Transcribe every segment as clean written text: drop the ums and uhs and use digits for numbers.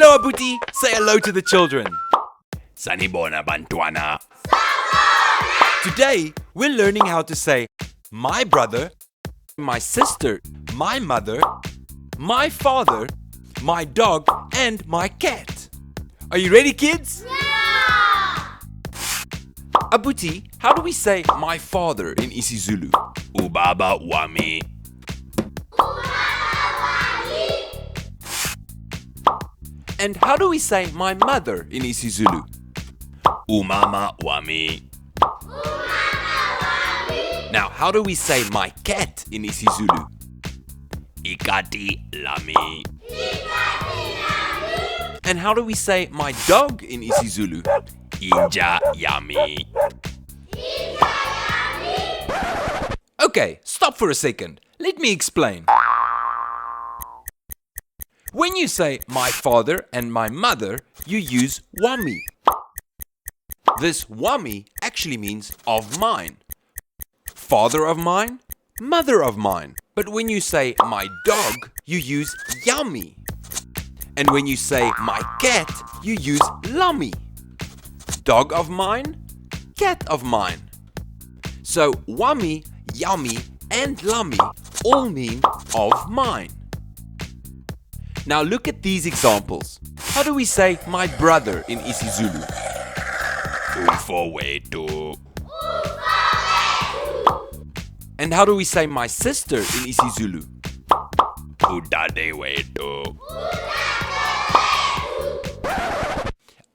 Hello Abuti, say hello to the children. Sanibona bantwana. Today, we're learning how to say my brother, my sister, my mother, my father, my dog, and my cat. Are you ready, kids? Yeah! Abuti, how do we say my father in isiZulu? Ubaba wami. And how do we say my mother in isiZulu? Umama wami. Now, how do we say my cat in isiZulu? Ikati lami. And how do we say my dog in isiZulu? Inja yami. Okay, stop for a second. Let me explain. When you say my father and my mother, you use wami. This wami actually means of mine. Father of mine, mother of mine. But when you say my dog, you use yummy. And when you say my cat, you use lummy. Dog of mine, cat of mine. So wami, yummy, and lummy all mean of mine. Now look at these examples. How do we say my brother in isiZulu? Umfowethu. And how do we say my sister in isiZulu? Udadewethu.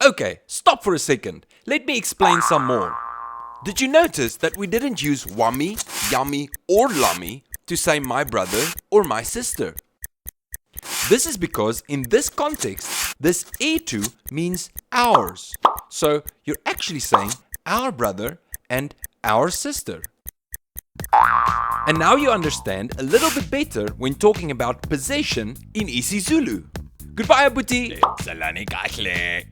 Okay, stop for a second. Let me explain some more. Did you notice that we didn't use wami, yummy, or lummy to say my brother or my sister? This is because in this context, this etu means ours. So you're actually saying our brother and our sister. And now you understand a little bit better when talking about possession in isiZulu. Goodbye, Abuti. Salani kahle.